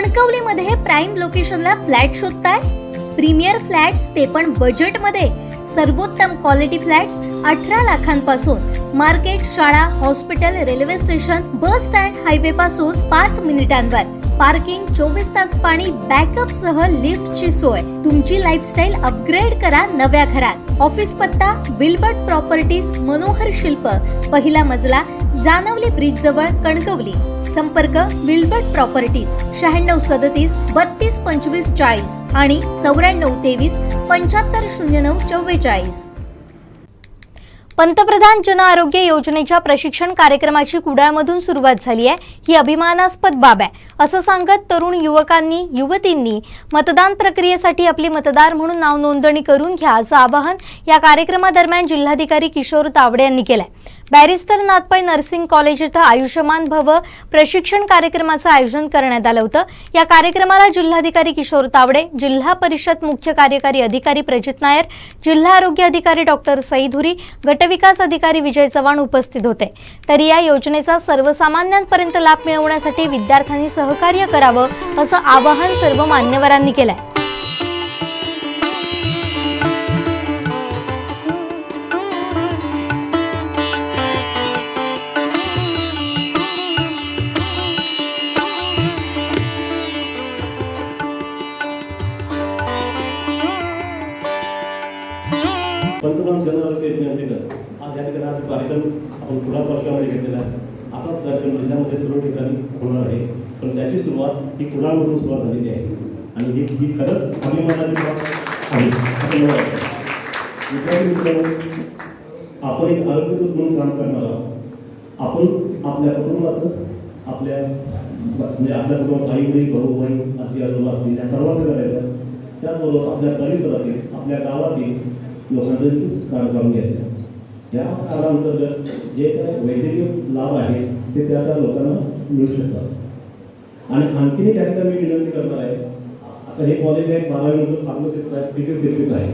कणकवलीमध्ये prime लोकेशनला flat शोधताय? Premier flats ते पण बजेटमध्ये. सर्वोत्तम क्वालिटी फ्लॅट्स 18 लाखांपासून. मार्केट, शाळा, hospital, railway station, bus stand, highway पासून 5 मिनिटांवर. पार्किंग, 24 तास पाणी, बॅकअप सह लिफ्टची सोय. तुमची लाईफस्टाईल अपग्रेड करा नव्या घरात. ऑफिस पत्ता विल्बर्ट प्रॉपर्टीज, मनोहर शिल्प, पहिला मजला, जानवली ब्रिज जवळ, कणकवली. संपर्क विल्बर्ट प्रॉपर्टीज 9637 32 25 40 आणि 9423 75 09 44. पंतप्रधान जन आरोग्य योजनेच्या प्रशिक्षण कार्यक्रमाची कुडाळमधून सुरुवात झाली आहे. ही अभिमानास्पद बाब आहे असं सांगत तरुण युवकांनी युवतींनी मतदान प्रक्रियेसाठी आपली मतदार म्हणून नाव नोंदणी करून घ्या असं आवाहन या कार्यक्रमादरम्यान जिल्हाधिकारी किशोर तावडे यांनी केलंय. बॅरिस्टर नाथपै नर्सिंग कॉलेज इथं आयुष्यमान भव प्रशिक्षण कार्यक्रमाचं आयोजन करण्यात आलं होतं. या कार्यक्रमाला जिल्हाधिकारी किशोर तावडे, जिल्हा परिषद मुख्य कार्यकारी अधिकारी प्रजित नायर, जिल्हा आरोग्य अधिकारी डॉक्टर सईधुरी, गटविकास अधिकारी विजय चव्हाण उपस्थित होते. तर या योजनेचा सर्वसामान्यांपर्यंत लाभ मिळवण्यासाठी विद्यार्थ्यांनी सहकार्य करावं असं आवाहन सर्व मान्यवरांनी केलंय. पंतप्रधान जन आरोग्य योजनेअंतर्गत आज या ठिकाणी आज कार्यक्रम आपण कुडाळ तालुक्यामध्ये घेतलेला आहे. असाच कार्यक्रम जिल्ह्यामध्ये सर्व ठिकाणी होणार आहे, पण त्याची सुरुवात ही कुडाळमधून सुरुवात झालेली आहे आणि ही खरंच अभिमानाची बाब आहे असं मला वाटतं. विद्यार्थी मित्रांनो, आपण एक आरोग्यदूत म्हणून काम करणार आहोत. आपण आपल्या कुटुंबाचं आपल्या म्हणजे आपल्या कुटुंबात आई वडील, भाऊ बहीण, आजी आजोबा असतील या सर्वांचं करायचं. त्याचबरोबर आपल्या परिसरातील आपल्या गावातील लोकांचं कार्ड काढून घ्यायचं. या कार्डाअंतर्गत जे काय वैद्यकीय लाभ आहेत ते त्या लोकांना मिळू शकतात. आणि आणखी एक ठिकाणी मी विनंती करणार आहे. आता हे कॉलेज आहे 12वी नंतर फार्मसी प्रॅक्टिकल सर्व्हिस आहे,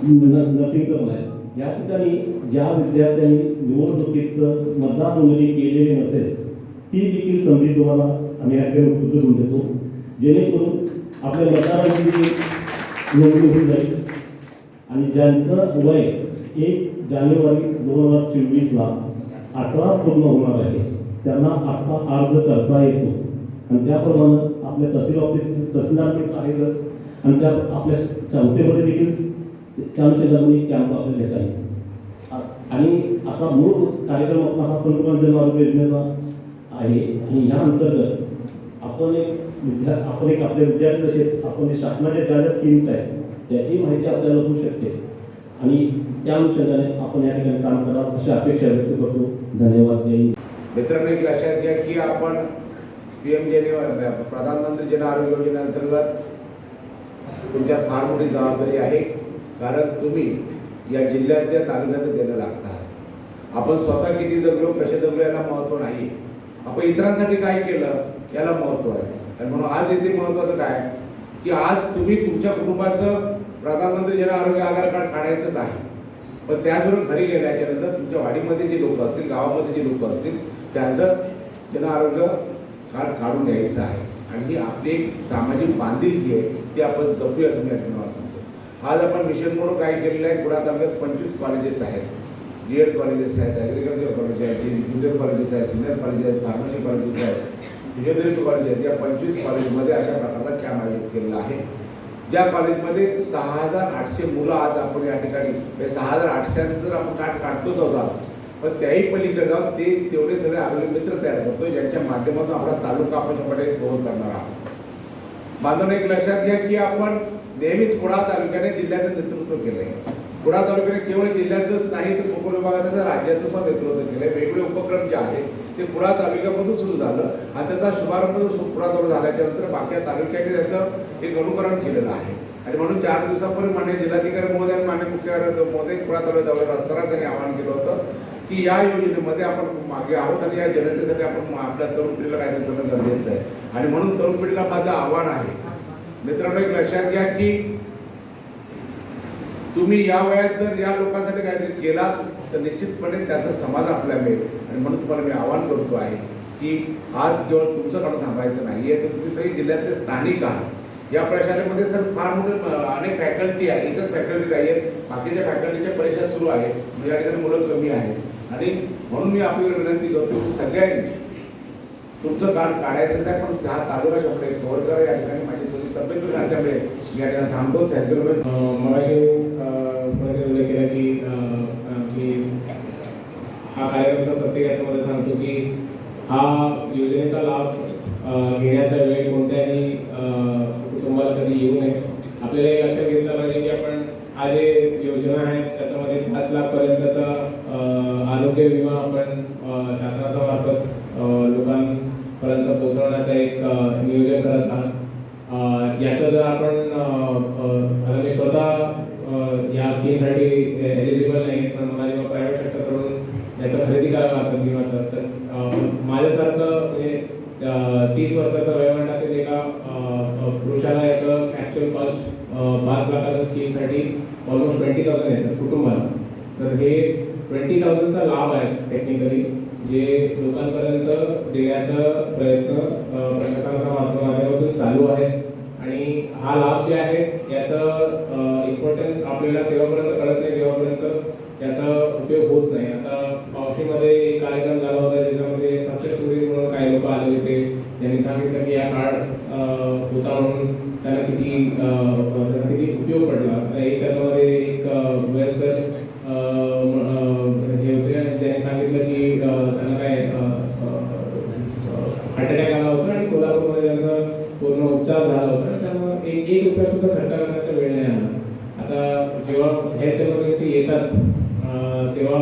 नर्सिंग करून आहे. या ठिकाणी ज्या विद्यार्थ्यांनी निवडणुकीत मतदार नोंदणी केलेली नसेल ती देखील संधी तुम्हाला आम्ही या ठिकाणी उपलब्ध करून देतो, जेणेकरून आपल्या मतदारांची नोंदणी होऊन जाईल. आणि ज्यांचं वय 1 जानेवारी 2024ला 18 पूर्ण होणार आहे त्यांना आता अर्ज करता येतो. आणि त्याप्रमाणे आपल्या तहसील ऑफिस तहसीलदार आहेतच आणि त्या आपल्या संस्थेमध्ये देखील त्यानुसार कॅम्प आपल्याला घेता येईल. आणि आता मूळ कार्यक्रम आपला हा पंतप्रधान जन आरोग्य योजनेचा आहे. आणि या अंतर्गत आपण एक आपल्या विद्यार्थी जसे आपण शासनाच्या ज्या ज्या स्कीम्स आहेत त्याची माहिती आपल्याला होऊ शकते आणि त्या अनुषंगाने आपण या ठिकाणी काम करावं अशी अपेक्षा व्यक्त करतो. धन्यवाद. जय हिंद. मित्रांनो, एक लक्षात घ्या की आपण प्रधानमंत्री जन आरोग्य योजनेअंतर्गत तुमच्या फार मोठी जबाबदारी आहे. कारण तुम्ही या जिल्ह्याच्या तालुक्याचं देणं लागतात. आपण स्वतः किती जगलो कसे जगलो याला महत्त्व नाही, आपण इतरांसाठी काय केलं याला महत्त्व आहे. आणि म्हणून आज इथे महत्त्वाचं काय की आज तुम्ही तुमच्या कुटुंबाचं प्रधानमंत्री जन आरोग्य आधार कार्ड काढायचंच आहे. पण त्याचबरोबर घरी गेल्याच्या नंतर तुमच्या वाडीमध्ये जे लोक असतील, गावामध्ये जे लोक असतील त्यांचं जन आरोग्य कार्ड काढून घ्यायचं आहे. आणि ही आपली एक सामाजिक बांधिलकी आहे ती आपण जपूया असं मी तुम्हाला सांगतो. आज आपण मिशन म्हणून काय केलेलं आहे, कुडाळ तालुक्यात 25 कॉलेजेस आहेत, BEd कॉलेजेस आहेत, ॲग्रिकल्चर कॉलेज आहेत, इंजिनिअर कॉलेजेस आहेत, सिनियर कॉलेज आहेत, फार्मसी कॉलेजेस आहेत, फिजिओथेरपी कॉलेज आहेत. या 25 कॉलेजमध्ये अशा प्रकारचा कॅम्प आयोजित केलेला आहे. ज्या कॉलेजमध्ये 6800 मुलं आज आपण या ठिकाणी 6800 जर आपण कार्ड काढतोच होतो आज, पण त्याही पलीकडे जाऊन ते तेवढे सगळे आरोग्य मित्र तयार करतो ज्यांच्या माध्यमातून आपला तालुका आपण कव्हर करणार आहोत. बांधवून एक लक्षात घ्या की आपण नेहमीच कुडाळ तालुक्याने जिल्ह्याचं नेतृत्व केलं आहे. कुडाळ तालुक्याने केवळ जिल्ह्याचंच नाही तर कोकण विभागाचं तर राज्याचं पण नेतृत्व केलं आहे. वेगवेगळे उपक्रम जे आहेत ते कुडाळ तालुक्यामधून सुरू झालं आणि त्याचा शुभारंभ कुडाळ तालुका झाल्याच्या नंतर बाकी तालुक्याने त्याचं एक अनुकरण केलेलं आहे. आणि म्हणून 4 दिवसापूर्वी माननीय जिल्हाधिकारी महोदय आणि माननीय मुख्य महोदय कुडाळ तालुका दौऱ्यात असताना त्यांनी आवाहन केलं होतं की या योजनेमध्ये आपण मागे आहोत आणि या जनतेसाठी आपण आपल्या तरुण पिढीला काहीतरी करणं गरजेचं आहे. आणि म्हणून तरुण पिढीला माझं आव्हान आहे. मित्रांनो, एक लक्षात घ्या की तुम्ही या वयात जर या लोकांसाठी काहीतरी केलात तर निश्चितपणे त्याचं समाधान आपल्याला मिळेल. आणि म्हणून तुम्हाला मी आवाहन करतो आहे की आज केवळ तुमच्याकडे थांबायचं नाही आहे, तर तुम्ही सगळी जिल्ह्यातले स्थानिक आहात. या प्रशालेमध्ये सर फार मोठे अनेक फॅकल्टी आहे, एकच फॅकल्टी नाही आहेत, बाकीच्या फॅकल्टीच्या परीक्षा सुरू आहेत, म्हणजे या ठिकाणी मुलं कमी आहेत. आणि म्हणून मी आपल्याला विनंती करतो की सगळ्यांनी तुमचं काम काढायचंच आहे, पण हा तालुका शब्द कव्हर करा. या ठिकाणी माझी थोडी तब्येत बिघडली त्यामुळे मी या ठिकाणी थांबतो. Thank you very much. मगाशी उल्लेख केला की हा कार्यक्रमचा प्रत्येक याच्यामध्ये सांगतो की हा योजनेचा लाभ घेण्याचा वेळ कोणत्याही कुटुंबाला कधी येऊ नये. आपल्याला हे लक्षात घेतलं पाहिजे की आपण हा जे योजना आहे त्याच्यामध्ये 5 लाखपर्यंतचा आरोग्य विमा आपण शासनाच्या मार्फत लोकांपर्यंत पोहोचवण्याचं एक नियोजन करत आहात. याचं जर आपण आता मी स्वतः या स्कीमसाठी एलिजिबल नाही, पण मला जेव्हा प्रायव्हेट सेक्टरकडून याचं खरेदी करावं लागतं विमाचं, तर माझ्यासारखं म्हणजे 30 वर्षाचं वयोगटातील एका पुरुषाला याचं ॲक्च्युअल कॉस्ट 5 लाखाच्या स्कीमसाठी ऑलमोस्ट 20,000 येतात कुटुंबाला. तर हे 20,000चा लाभ आहे टेक्निकली, जे लोकांपर्यंत देण्याचा प्रयत्न प्रशासनाच्या माध्यमातून चालू आहे. आणि हा लाभ जे आहे याचं इम्पॉर्टन्स आपल्याला तेव्हापर्यंत कळत नाही जेव्हापर्यंत याचा उपयोग होत नाही. आता पावशीमध्ये एक कार्यक्रम झाला होता ज्याच्यामध्ये सक्सेस स्टोरीज म्हणून काही लोक आले होते, त्यांनी सांगितलं की या कार्ड होता म्हणून त्यांना किती उपयोग पडला. एक त्याच्यामध्ये एक वयस्कर हे होते, त्यांनी सांगितलं की त्यांना काय हार्ट अटॅक आला होता आणि कोल्हापूरमध्ये त्यांचा पूर्ण उपचार झाला होता. त्यामुळे एक रुपयासुद्धा खर्च करण्याचा वेळ नाही आला. आता जेव्हा हेल्थ एमर्जन्सी येतात तेव्हा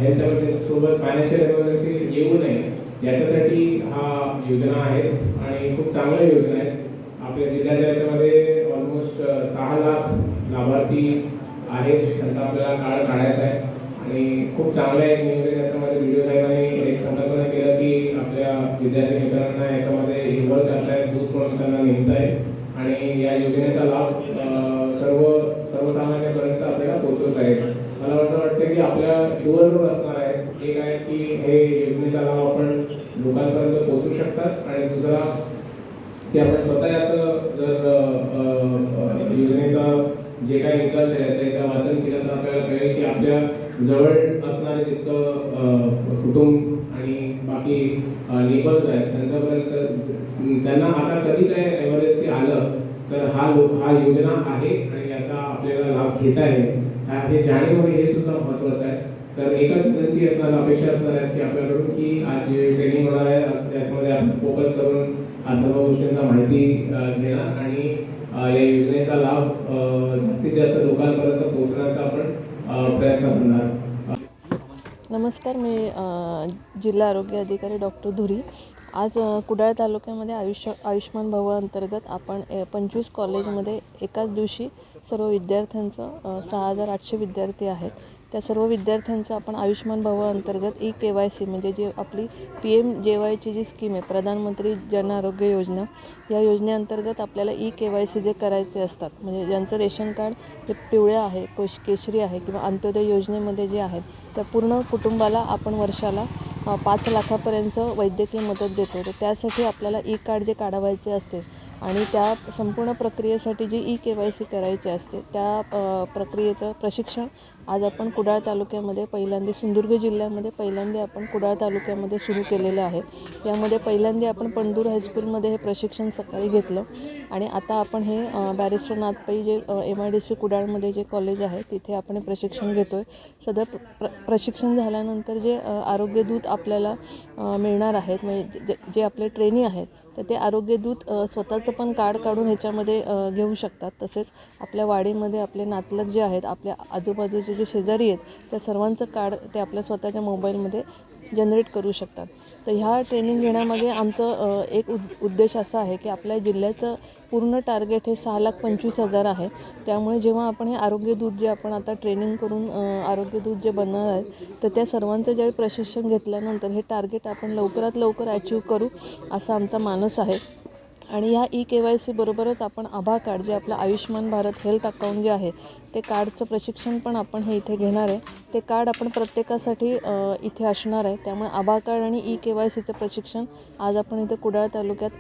हेल्थ एमर्जन्सीसोबत फायनान्शियल एमर्जन्सी येऊ नये याच्यासाठी हा योजना आहे आणि खूप चांगल्या योजना आहेत. आपल्या जिल्ह्याच्या याच्यामध्ये ऑलमोस्ट 6 लाख लाभार्थी आहेत, त्याचा आपल्याला कार्ड काढायचा आहे. आणि खूप चांगलं एक नियोजन याच्यामध्ये व्हिडिओ साहेबांनी एक संकल्पना केलं की आपल्या विद्यार्थी मित्रांना याच्यामध्ये इन्व्हॉल्व करतायत, बूस्ट म्हणून त्यांना नेमत आहे आणि या योजनेचा लाभ सर्वसामान्यांपर्यंत आपल्याला पोहोचवता येईल. मला असं वाटतं की आपल्या युवक असणार आहेत, एक आहे की हे योजनेचा लाभ आपण लोकांपर्यंत पोहोचू शकतात आणि दुसरा की आपण स्वतः याचं जर योजनेचा जे काही निकष आहे याचं एकदा वाचन केलं तर आपल्याला कळेल की आपल्या जवळ असणारे जितकं कुटुंब आणि बाकी नेबर्स आहेत त्यांच्यापर्यंत त्यांना असा कधी काय एमर्जन्सी आलं तर हा योजना आहे आणि याचा आपल्याला लाभ घेता येईल हे जाणीव हे सुद्धा महत्त्वाचं आहे. तर एकच विनंती असणार, अपेक्षा असणार आहे की आपल्याकडून की आज जे ट्रेनिंग होणार आहे त्याच्यामध्ये आपण फोकस करून हा सर्व गोष्टींचा माहिती घेणार आणि या योजनेचा लाभ जास्तीत जास्त लोकांपर्यंत पोहोचण्याचा आपण प्रयत्न करणार. नमस्कार, मी जिल्हा आरोग्य अधिकारी डॉक्टर धुरी. आज कुडाळ तालुक्यामध्ये आयुष्मान भव अंतर्गत आपण 25 कॉलेजमध्ये एकाच दिवशी सर्व विद्यार्थ्यांचं 6,800 विद्यार्थी आहेत. त्या सर्व विद्यार्थ्यांचं आपण आयुष्मान भव अंतर्गत KYC म्हणजे जे आपली PMJYची जी स्कीम आहे, प्रधानमंत्री जन आरोग्य योजना, या योजनेअंतर्गत आपल्याला KYC जे करायचे असतात, म्हणजे ज्यांचं रेशन कार्ड जे पिवळे आहे, केशरी आहे किंवा अंत्योदय योजनेमध्ये जे आहेत त्या पूर्ण कुटुंबाला आपण वर्षाला 5 लाखापर्यंत वैद्यकीय मदत देतो. तर त्यासाठी आपल्याला कार्ड जे काढवायचे असते आणि त्या संपूर्ण प्रक्रियेसाठी जी KYC करायची असते त्या प्रक्रियेचं प्रशिक्षण आज आपण कुडाळ तालुक्यामध्ये पहिल्यांदा, सिंधुदुर्ग जिल्ह्यामध्ये पहिल्यांदा आपण कुडाळ तालुक्यामध्ये सुरू केलेलं आहे. यामध्ये पहिल्यांदा आपण पणदूर हायस्कूलमध्ये हे प्रशिक्षण सकाळी घेतलं आणि आता आपण हे बॅरिस्टर नाथ पै जे MIDC कुडाळमध्ये जे कॉलेज आहे तिथे आपण हे प्रशिक्षण घेतो आहे. सदर प्रशिक्षण झाल्यानंतर जे आरोग्यदूत आपल्याला मिळणार आहेत, म्हणजे जे आपले ट्रेनी आहेत, तर ते आरोग्यदूत स्वतःचं पण कार्ड काढून ह्याच्यामध्ये घेऊ शकतात. तसेच आपल्या वाडीमध्ये आपले नातलग जे आहेत, आपल्या आजूबाजूचे जे शेजारी आहेत, त्या सर्वांचं कार्ड ते आपल्या स्वतःच्या मोबाईलमध्ये जनरेट करू शकतात. तर ह्या ट्रेनिंग घेण्यामागे आमचं एक उद्देश असा आहे की आपल्या जिल्ह्याचं पूर्ण टार्गेट हे 6,25,000 आहे. त्यामुळे जेव्हा आपण हे आरोग्यदूत जे आपण आता ट्रेनिंग करून आरोग्यदूत जे बनणार आहेत, तर त्या सर्वांचं ज्यावेळी प्रशिक्षण घेतल्यानंतर हे टार्गेट आपण लवकरात लवकर अचीव करू असा आमचा मानस आहे. आणि ह्या KYC बरोबरच आपण आभा कार्ड जे आपलं आयुष्यमान भारत हेल्थ अकाउंट जे आहे ते कार्डचं प्रशिक्षण पण आपण हे इथे घेणार आहे. ते कार्ड आपण प्रत्येकासाठी इथे असणार आहे. त्यामुळे आभा कार्ड आणि KYCचं प्रशिक्षण आज आपण इथे कुडाळ तालुक्यात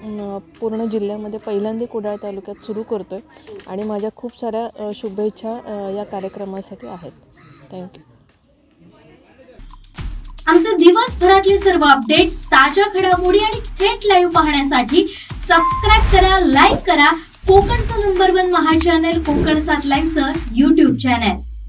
पूर्ण जिल्ह्यामध्ये पहिल्यांदा कुडाळ तालुक्यात सुरू करतो आहे. आणि माझ्या खूप साऱ्या शुभेच्छा या कार्यक्रमासाठी आहेत. थँक्यू. आमचे दिवसभरातले सर्व अपडेट्स, ताज्या घडामोडी आणि थेट लाईव्ह पाहण्यासाठी सबस्क्राईब करा, लाईक करा कोकणचं नंबर 1 महा चॅनल कोकण 7 लाईव्हचं YouTube चॅनल.